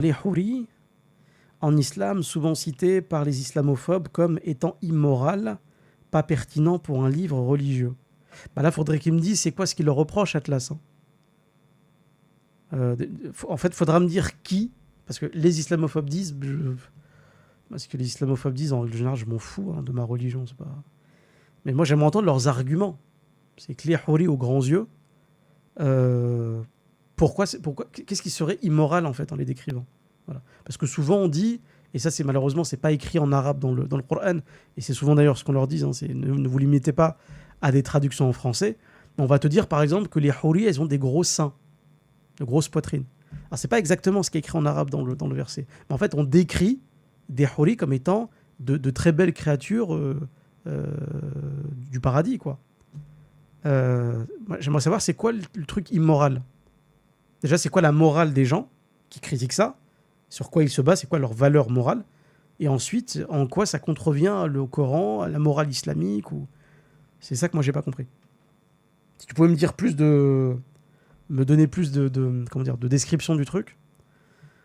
Les houris, en islam, souvent cités par les islamophobes comme étant immoral, pas pertinent pour un livre religieux. Bah là, il faudrait qu'ils me disent c'est quoi ce qu'ils leur reprochent, Atlas. En fait, il faudra me dire qui, parce que les islamophobes disent, parce que les islamophobes disent, en général, je m'en fous de ma religion, c'est pas. Mais moi, j'aimerais entendre leurs arguments. C'est que les houris aux grands yeux, pourquoi, qu'est-ce qui serait immoral en fait en les décrivant? Voilà. Parce que souvent on dit, et ça c'est malheureusement c'est pas écrit en arabe dans le Coran, et c'est souvent d'ailleurs ce qu'on leur dit, c'est ne vous limitez pas à des traductions en français. On va te dire par exemple que les houris elles ont des gros seins, de grosses poitrines. Alors c'est pas exactement ce qui est écrit en arabe dans le verset, mais en fait on décrit des houris comme étant de très belles créatures du paradis quoi. J'aimerais savoir c'est quoi le truc immoral. Déjà, c'est quoi la morale des gens qui critiquent ça? Sur quoi ils se basent? C'est quoi leur valeur morale? Et ensuite, en quoi ça contrevient au Coran, à la morale islamique ou... C'est ça que moi, j'ai pas compris. Si tu pouvais me dire plus de... me donner plus comment dire, de description du truc.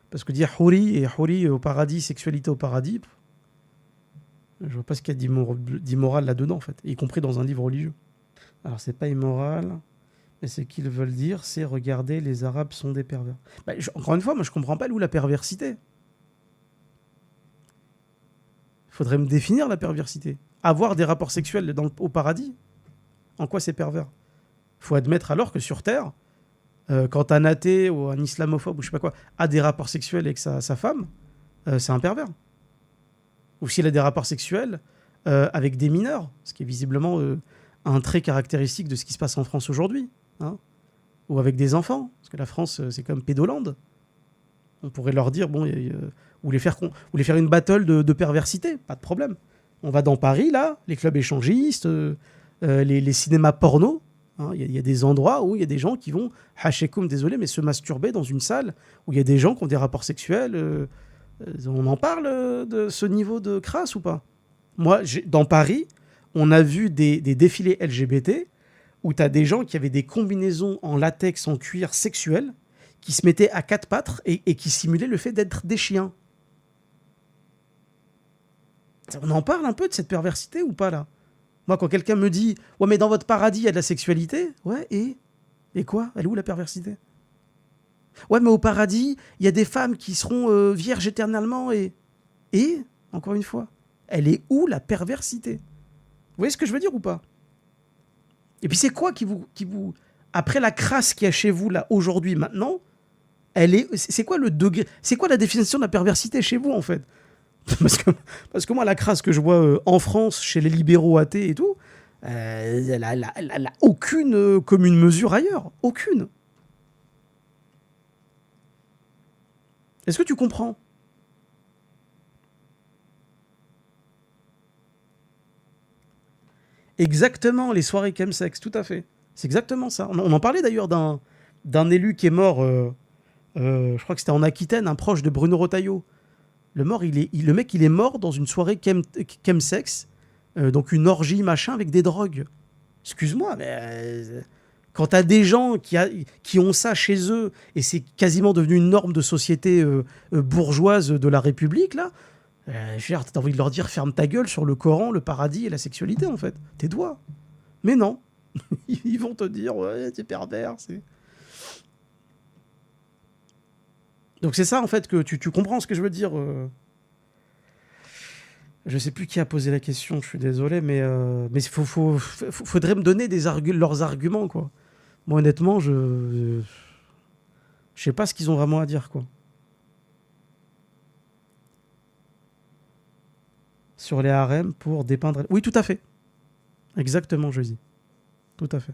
Parce que dire houri au paradis, sexualité au paradis, je vois pas ce qu'il y a d'immoral là-dedans, en fait. Y compris dans un livre religieux. Alors, c'est pas immoral... Et ce qu'ils veulent dire, c'est regardez, les Arabes sont des pervers. Encore une fois, moi je comprends pas où la perversité. Il faudrait me définir la perversité. Avoir des rapports sexuels au paradis, en quoi c'est pervers? Il faut admettre alors que sur Terre, quand un athée ou un islamophobe ou je sais pas quoi a des rapports sexuels avec sa femme, c'est un pervers. Ou s'il a des rapports sexuels avec des mineurs, ce qui est visiblement un trait caractéristique de ce qui se passe en France aujourd'hui. Hein, ou avec des enfants, parce que la France, c'est comme pédolande. On pourrait leur dire, bon, ou les faire une battle de perversité, pas de problème. On va dans Paris, là, les clubs échangistes, les cinémas porno. Il y a des endroits où il y a des gens qui vont, hachekoum, désolé, mais se masturber dans une salle où il y a des gens qui ont des rapports sexuels. On en parle de ce niveau de crasse ou pas? Moi, dans Paris, on a vu des défilés LGBT où tu as des gens qui avaient des combinaisons en latex, en cuir sexuel, qui se mettaient à quatre pattes et qui simulaient le fait d'être des chiens. On en parle un peu de cette perversité ou pas, là? Moi, quand quelqu'un me dit « Ouais, mais dans votre paradis, il y a de la sexualité. » Ouais, et quoi? Elle est où, la perversité? Ouais, mais au paradis, il y a des femmes qui seront vierges éternellement et, encore une fois, elle est où, la perversité? Vous voyez ce que je veux dire ou pas? Et puis c'est quoi qui vous... Après la crasse qu'il y a chez vous, là, aujourd'hui, maintenant, c'est quoi le degré... C'est quoi la définition de la perversité chez vous, en fait? parce que moi, la crasse que je vois en France, chez les libéraux athées et tout, elle a aucune commune mesure ailleurs. Aucune. Est-ce que tu comprends? Exactement, les soirées chemsex, tout à fait. C'est exactement ça. On en parlait d'ailleurs d'un élu qui est mort, je crois que c'était en Aquitaine, un proche de Bruno Retailleau. Le mec, il est mort dans une soirée chemsex, donc une orgie machin avec des drogues. Excuse-moi, mais quand t'as des gens qui ont ça chez eux, et c'est quasiment devenu une norme de société bourgeoise de la République, là, t'as envie de leur dire ferme ta gueule sur le Coran, le paradis et la sexualité, en fait. Tes doigts. Mais non. Ils vont te dire, ouais, t'es pervers. Donc c'est ça, en fait, que tu comprends ce que je veux dire. Je sais plus qui a posé la question, je suis désolé, mais faudrait me donner leurs arguments, quoi. Moi, honnêtement, je sais pas ce qu'ils ont vraiment à dire, quoi. Sur les harems pour dépeindre... Oui, tout à fait. Exactement, je dis. Tout à fait.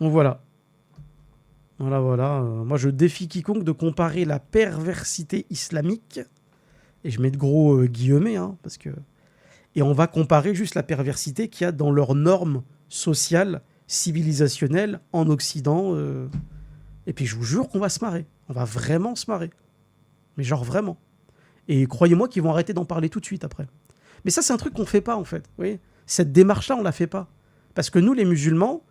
Donc voilà. Voilà. Moi, je défie quiconque de comparer la perversité islamique, et je mets de gros guillemets, hein, parce que... Et on va comparer juste la perversité qu'il y a dans leurs normes sociales, civilisationnelles, en Occident. Et puis je vous jure qu'on va se marrer. On va vraiment se marrer. Mais genre vraiment. Et croyez-moi qu'ils vont arrêter d'en parler tout de suite après. Mais ça, c'est un truc qu'on fait pas, en fait. Vous voyez, cette démarche-là, on la fait pas. Parce que nous, les musulmans,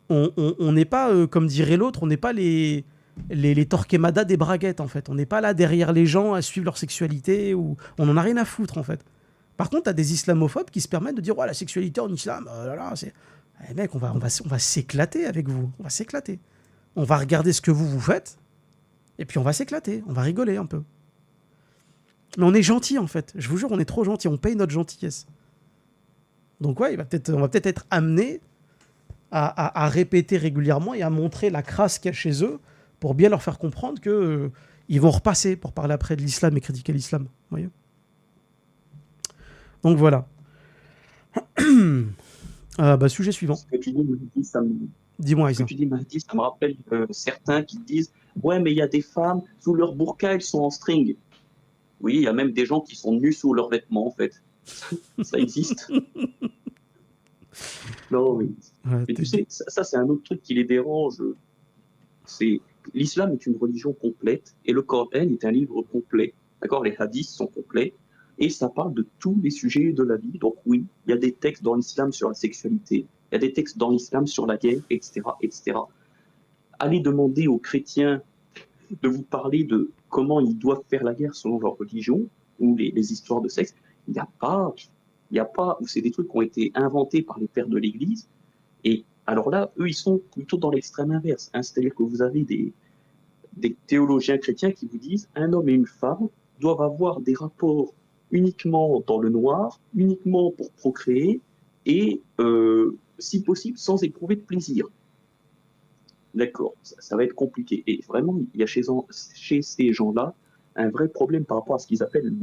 On n'est pas, comme dirait l'autre, on n'est pas les Torquemada des braguettes, en fait. On n'est pas là derrière les gens à suivre leur sexualité, ou on n'en a rien à foutre, en fait. Par contre, tu as des islamophobes qui se permettent de dire ouais, la sexualité en islam, là, là, c'est... Eh, mec, on va s'éclater avec vous. On va s'éclater. On va regarder ce que vous faites, et puis on va s'éclater. On va rigoler un peu. Mais on est gentil, en fait. Je vous jure, on est trop gentil. On paye notre gentillesse. Donc ouais, on va peut-être être amené à répéter régulièrement et à montrer la crasse qu'il y a chez eux pour bien leur faire comprendre que ils vont repasser pour parler après de l'islam et critiquer l'islam. Vous voyez ? Donc voilà. Sujet suivant. Ce que tu dis, Mahdi, Dis-moi, Aïssa. ça me rappelle certains qui disent ouais, mais il y a des femmes, sous leur burqa, elles sont en string. Oui, il y a même des gens qui sont nus sous leurs vêtements, en fait. Ça existe. Non, oui. Ouais, Mais tu sais, ça c'est un autre truc qui les dérange. C'est l'islam est une religion complète et le Coran est un livre complet. D'accord, les hadiths sont complets et ça parle de tous les sujets de la vie. Donc oui, il y a des textes dans l'islam sur la sexualité, il y a des textes dans l'islam sur la guerre, etc., etc. Allez demander aux chrétiens de vous parler de comment ils doivent faire la guerre selon leur religion ou les histoires de sexe. Il n'y a pas, ou c'est des trucs qui ont été inventés par les pères de l'Église. Et alors là, eux, ils sont plutôt dans l'extrême inverse. Hein. C'est-à-dire que vous avez des théologiens chrétiens qui vous disent un homme et une femme doivent avoir des rapports uniquement dans le noir, uniquement pour procréer, et si possible sans éprouver de plaisir. D'accord, ça va être compliqué. Et vraiment, il y a chez ces gens-là un vrai problème par rapport à ce qu'ils appellent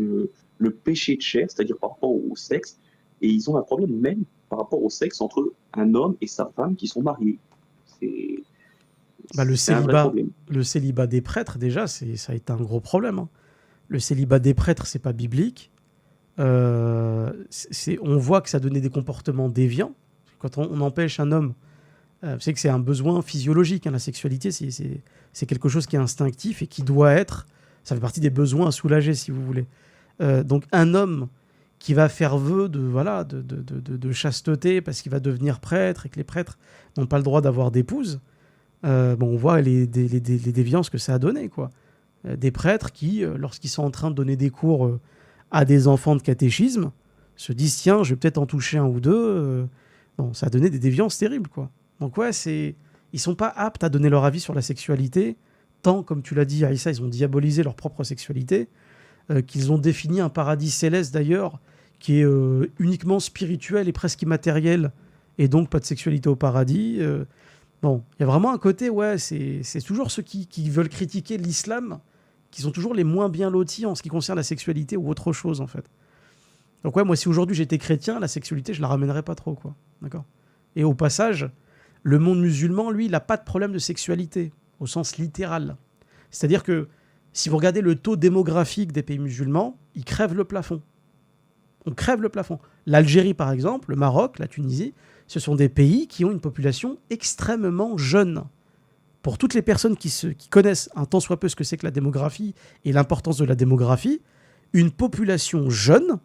le péché de chair, c'est-à-dire par rapport au sexe. Et ils ont un problème même par rapport au sexe entre un homme et sa femme qui sont mariés. C'est un vrai problème. Le célibat des prêtres, déjà, ça a été un gros problème. Hein. Le célibat des prêtres, c'est pas biblique. On voit que ça donnait des comportements déviants. Quand on empêche un homme, vous savez que c'est un besoin physiologique. Hein, la sexualité, c'est quelque chose qui est instinctif et qui doit être... Ça fait partie des besoins à soulager, si vous voulez. Donc un homme qui va faire vœu de chasteté parce qu'il va devenir prêtre et que les prêtres n'ont pas le droit d'avoir d'épouse, on voit les déviances que ça a donné, quoi. Des prêtres qui, lorsqu'ils sont en train de donner des cours à des enfants de catéchisme, se disent tiens, je vais peut-être en toucher un ou deux. Ça a donné des déviances terribles, quoi. Donc ouais, ils sont pas aptes à donner leur avis sur la sexualité, tant, comme tu l'as dit, Aïssa, ils ont diabolisé leur propre sexualité, qu'ils ont défini un paradis céleste d'ailleurs, qui est uniquement spirituel et presque immatériel, et donc pas de sexualité au paradis. Il y a vraiment un côté, ouais, c'est toujours ceux qui veulent critiquer l'islam, qui sont toujours les moins bien lotis en ce qui concerne la sexualité ou autre chose, en fait. Donc ouais, moi, si aujourd'hui j'étais chrétien, la sexualité, je la ramènerais pas trop, quoi. D'accord ? Et au passage, le monde musulman, lui, il n'a pas de problème de sexualité, au sens littéral. C'est-à-dire que si vous regardez le taux démographique des pays musulmans, ils crèvent le plafond. On crève le plafond. L'Algérie, par exemple, le Maroc, la Tunisie, ce sont des pays qui ont une population extrêmement jeune. Pour toutes les personnes qui connaissent un tant soit peu ce que c'est que la démographie et l'importance de la démographie, une population jeune,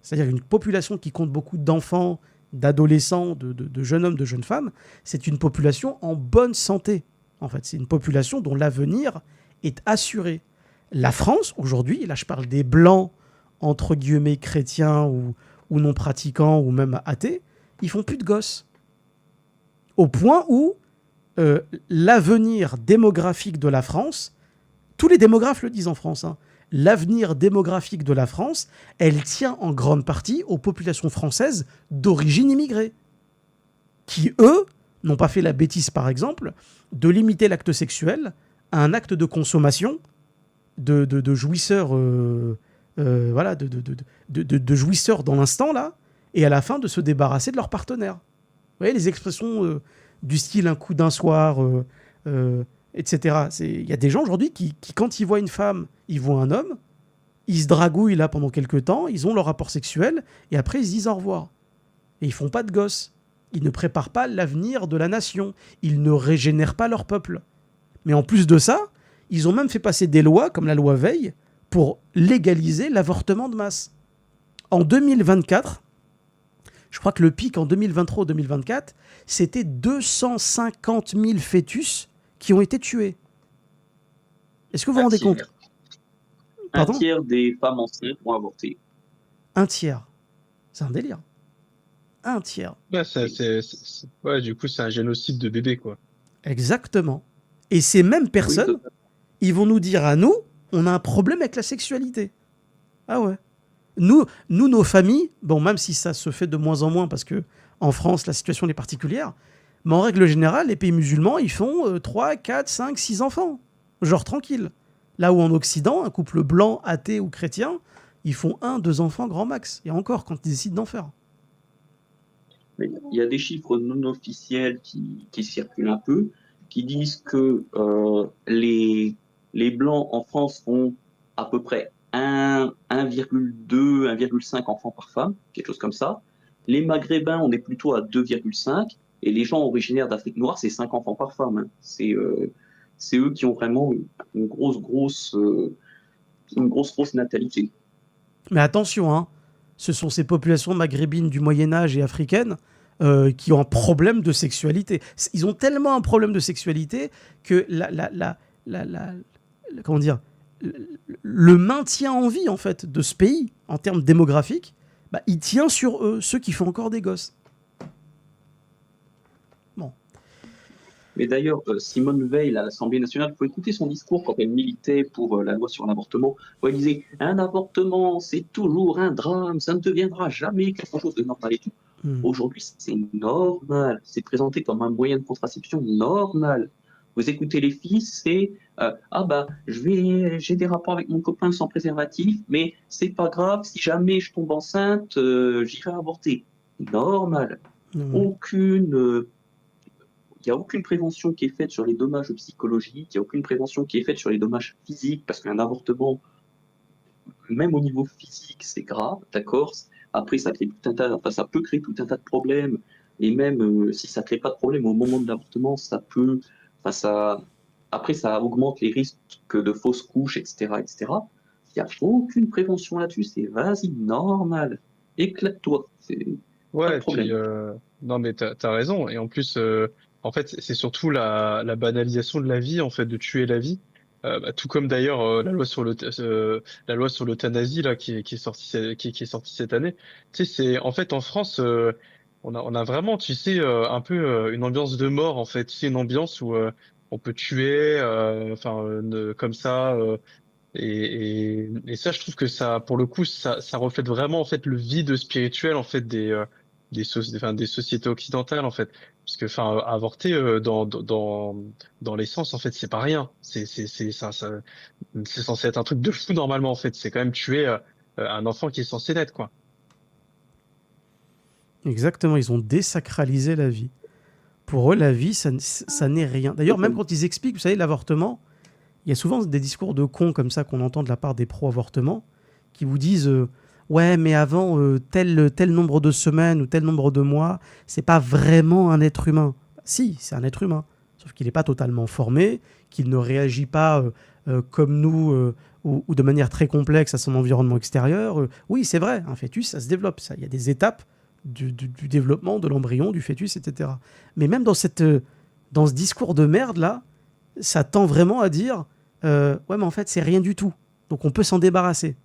c'est-à-dire une population qui compte beaucoup d'enfants, d'adolescents, de jeunes hommes, de jeunes femmes, c'est une population en bonne santé. En fait, c'est une population dont l'avenir est assuré. La France, aujourd'hui, là je parle des blancs, entre guillemets, chrétiens ou non pratiquants ou même athées, ils font plus de gosses. Au point où l'avenir démographique de la France, tous les démographes le disent en France, hein, l'avenir démographique de la France, elle tient en grande partie aux populations françaises d'origine immigrée, qui, eux, n'ont pas fait la bêtise, par exemple, de limiter l'acte sexuel à un acte de consommation de jouisseurs, de jouisseurs dans l'instant, là, et à la fin de se débarrasser de leur partenaire. Vous voyez, les expressions du style un coup d'un soir, etc. Il y a des gens aujourd'hui qui, quand ils voient une femme, ils voient un homme, ils se dragouillent là pendant quelques temps, ils ont leur rapport sexuel, et après ils se disent au revoir. Et ils font pas de gosses. Ils ne préparent pas l'avenir de la nation. Ils ne régénèrent pas leur peuple. Mais en plus de ça, ils ont même fait passer des lois, comme la loi Veil, pour légaliser l'avortement de masse. En 2024, Je crois que le pic en 2023 ou 2024, c'était 250 000 fœtus qui ont été tués. Est-ce que vous vous rendez compte? Un Pardon? tiers des femmes enceintes ont avorté. Un tiers. C'est un délire. Un tiers. Ouais, Oui. ouais, du coup, c'est un génocide de bébés, quoi. Exactement. Et ces mêmes Oui, personnes, ils vont nous dire à nous, on a un problème avec la sexualité. Ah ouais. Nous, nos familles, bon, même si ça se fait de moins en moins parce que en France, la situation est particulière, mais en règle générale, les pays musulmans, ils font 3, 4, 5, 6 enfants. Genre tranquille. Là où en Occident, un couple blanc, athée ou chrétien, ils font 1, 2 enfants grand max. Et encore, quand ils décident d'en faire. mais il y a des chiffres non officiels qui circulent un peu, qui disent que les Blancs en France ont à peu près 1,2, 1,5 enfants par femme, quelque chose comme ça. Les Maghrébins, on est plutôt à 2,5, et les gens originaires d'Afrique noire, c'est 5 enfants par femme. Hein. C'est eux qui ont vraiment une grosse natalité. Mais attention, hein, ce sont ces populations maghrébines du Moyen-Âge et africaines qui ont un problème de sexualité. Ils ont tellement un problème de sexualité que comment dire, le maintien en vie en fait de ce pays en termes démographiques, bah, il tient sur eux, ceux qui font encore des gosses. Bon. Mais d'ailleurs, Simone Veil à l'Assemblée nationale, il faut écouter son discours quand elle militait pour la loi sur l'avortement, où elle disait un avortement, c'est toujours un drame, ça ne deviendra jamais quelque chose de normal et tout. Aujourd'hui, c'est normal, c'est présenté comme un moyen de contraception normal. Vous écoutez les filles, c'est ah bah j'ai des rapports avec mon copain sans préservatif, mais c'est pas grave, si jamais je tombe enceinte, j'irai avorter. Normal. Il n'y a aucune prévention qui est faite sur les dommages psychologiques, il n'y a aucune prévention qui est faite sur les dommages physiques, parce qu'un avortement, même au niveau physique, c'est grave, d'accord. Après, ça peut créer tout un tas de problèmes, et même si ça ne crée pas de problème au moment de l'avortement, après, ça augmente les risques de fausses couches, etc., etc. Il n'y a aucune prévention là-dessus, c'est vas-y, normal, éclate-toi, c'est pas de Ouais, et puis, problème. non, mais t'as raison. Et en plus, en fait, c'est surtout la banalisation de la vie, en fait, de tuer la vie. Bah, tout comme d'ailleurs la loi sur l'euthanasie là qui est sortie qui est sortie cette année. Tu sais, c'est en fait en France, on a vraiment, tu sais, un peu une ambiance de mort en fait. Tu sais, une ambiance où on peut tuer, enfin, comme ça. Et ça, je trouve que ça, pour le coup, ça reflète vraiment en fait le vide spirituel en fait enfin, des sociétés occidentales en fait, parce que enfin avorter dans l'essence en fait c'est pas rien, c'est censé être un truc de fou normalement en fait, c'est quand même tuer un enfant qui est censé naître quoi. Exactement, ils ont désacralisé la vie. Pour eux, la vie, ça n'est rien. D'ailleurs, même quand ils expliquent, vous savez, l'avortement, il y a souvent des discours de cons comme ça qu'on entend de la part des pro-avortement qui vous disent ouais, mais avant tel nombre de semaines ou tel nombre de mois, c'est pas vraiment un être humain. Si, c'est un être humain, sauf qu'il n'est pas totalement formé, qu'il ne réagit pas comme nous ou de manière très complexe à son environnement extérieur. Oui, c'est vrai, un fœtus, ça se développe. Il y a des étapes du développement de l'embryon, du fœtus, etc. Mais même dans ce discours de merde là, ça tend vraiment à dire ouais, mais en fait, c'est rien du tout. Donc on peut s'en débarrasser.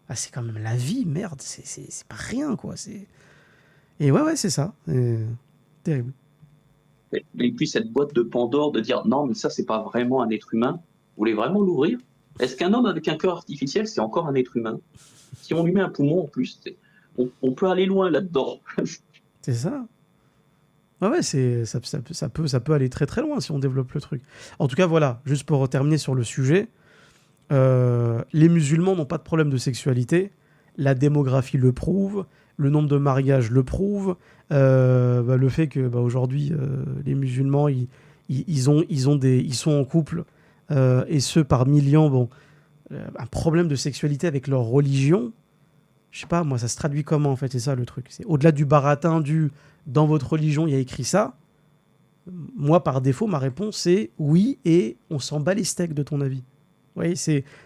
Ah, c'est quand même la vie, merde. C'est pas rien, quoi. Et ouais, c'est ça. Terrible. Et puis cette boîte de Pandore de dire non, mais ça, c'est pas vraiment un être humain. Vous voulez vraiment l'ouvrir? Est-ce qu'un homme avec un cœur artificiel, c'est encore un être humain? Si on lui met un poumon en plus, on peut aller loin là-dedans. C'est ça. Ouais, ça peut aller très très loin si on développe le truc. En tout cas, voilà, juste pour terminer sur le sujet, les musulmans n'ont pas de problème de sexualité. La démographie le prouve. Le nombre de mariages le prouve. Le fait que aujourd'hui, les musulmans, ils sont en couple, et ce par millions. Bon, un problème de sexualité avec leur religion, je sais pas, moi, ça se traduit comment, en fait? C'est ça, le truc. C'est au-delà du baratin dans votre religion, il y a écrit ça. Moi, par défaut, ma réponse, c'est oui, et on s'en bat les steaks de ton avis. Vous voyez,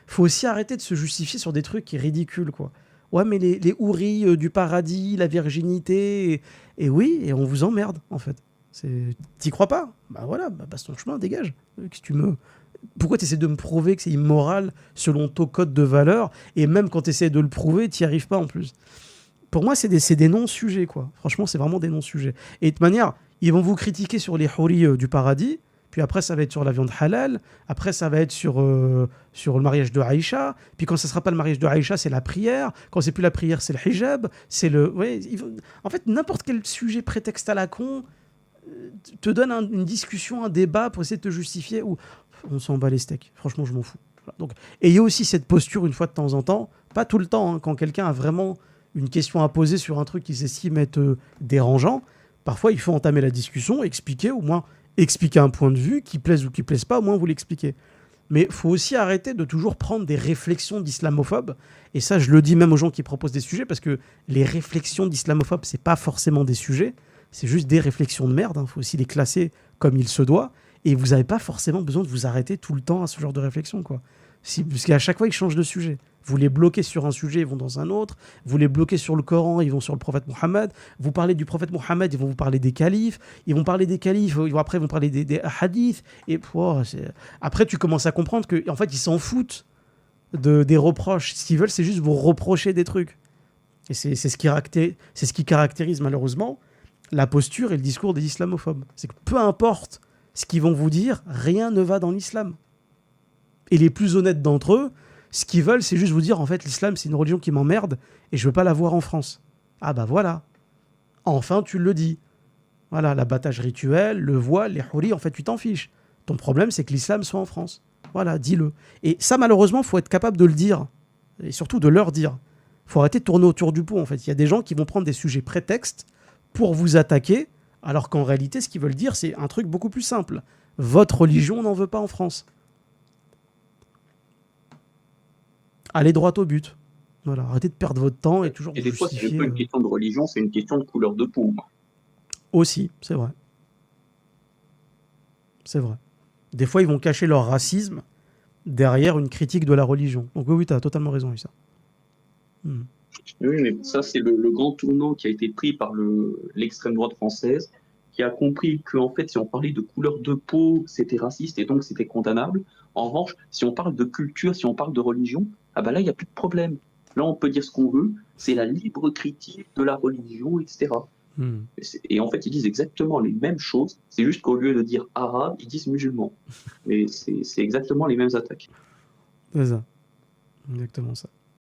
faut aussi arrêter de se justifier sur des trucs qui sont ridicules, quoi. Ouais, mais les houris du paradis, la virginité, et oui, et on vous emmerde, en fait. T'y crois pas? Bah voilà, bah, passe ton chemin, dégage. Pourquoi tu essaies de me prouver que c'est immoral selon ton code de valeur, et même quand tu essaies de le prouver, tu n'y arrives pas en plus? Pour moi, c'est des non-sujets, quoi. Franchement, c'est vraiment des non-sujets. Et de toute manière, ils vont vous critiquer sur les houris du paradis, puis après, ça va être sur la viande halal, après, ça va être sur le mariage de Aïcha, puis quand ce ne sera pas le mariage de Aïcha, c'est la prière, quand c'est plus la prière, c'est le hijab, c'est le... Ouais, en fait, n'importe quel sujet prétexte à la con te donne une discussion, un débat pour essayer de te justifier, ou on s'en bat les steaks. Franchement, je m'en fous. Voilà. Donc, ayez aussi cette posture une fois de temps en temps, pas tout le temps, hein, quand quelqu'un a vraiment une question à poser sur un truc qui s'estime être dérangeant, parfois il faut entamer la discussion, expliquer, au moins expliquer un point de vue, qui plaise ou qui plaise pas, au moins vous l'expliquez. Mais il faut aussi arrêter de toujours prendre des réflexions d'islamophobes, et ça je le dis même aux gens qui proposent des sujets, parce que les réflexions d'islamophobes, c'est pas forcément des sujets, c'est juste des réflexions de merde, il faut aussi les classer comme il se doit, et vous n'avez pas forcément besoin de vous arrêter tout le temps à ce genre de réflexion, quoi. Parce qu'à chaque fois, ils changent de sujet. Vous les bloquez sur un sujet, ils vont dans un autre. Vous les bloquez sur le Coran, ils vont sur le prophète Mohammed. Vous parlez du prophète Mohammed, ils vont vous parler des califes. Ils vont parler des califes, après ils vont parler des hadiths. Et après, tu commences à comprendre qu'en fait, ils s'en foutent des reproches. Ce qu'ils veulent, c'est juste vous reprocher des trucs. Et c'est ce qui caractérise malheureusement la posture et le discours des islamophobes. C'est que peu importe ce qu'ils vont vous dire, rien ne va dans l'islam. Et les plus honnêtes d'entre eux, ce qu'ils veulent, c'est juste vous dire, en fait, l'islam, c'est une religion qui m'emmerde et je veux pas la voir en France. Ah bah voilà. Enfin, tu le dis. Voilà, l'abattage rituel, le voile, les houris, en fait, tu t'en fiches. Ton problème, c'est que l'islam soit en France. Voilà, dis-le. Et ça, malheureusement, il faut être capable de le dire. Et surtout de leur dire. Il faut arrêter de tourner autour du pot, en fait. Il y a des gens qui vont prendre des sujets prétextes pour vous attaquer, alors qu'en réalité, ce qu'ils veulent dire, c'est un truc beaucoup plus simple. Votre religion, on n'en veut pas en France. Allez droit au but. Voilà, arrêtez de perdre votre temps et toujours Et vous des fois, c'est justifier. même pas une question de religion, c'est une question de couleur de peau. Aussi, c'est vrai. C'est vrai. Des fois, ils vont cacher leur racisme derrière une critique de la religion. Donc oui, tu as totalement raison, Issa. Oui, mais ça, c'est le grand tournant qui a été pris par l'extrême droite française, qui a compris qu'en fait, si on parlait de couleur de peau, c'était raciste et donc c'était condamnable. En revanche, si on parle de culture, si on parle de religion, ah ben là, il n'y a plus de problème. Là, on peut dire ce qu'on veut, c'est la libre critique de la religion, etc. Et en fait, ils disent exactement les mêmes choses, c'est juste qu'au lieu de dire arabe, ils disent musulman. Mais c'est exactement les mêmes attaques. C'est ça. Exactement ça.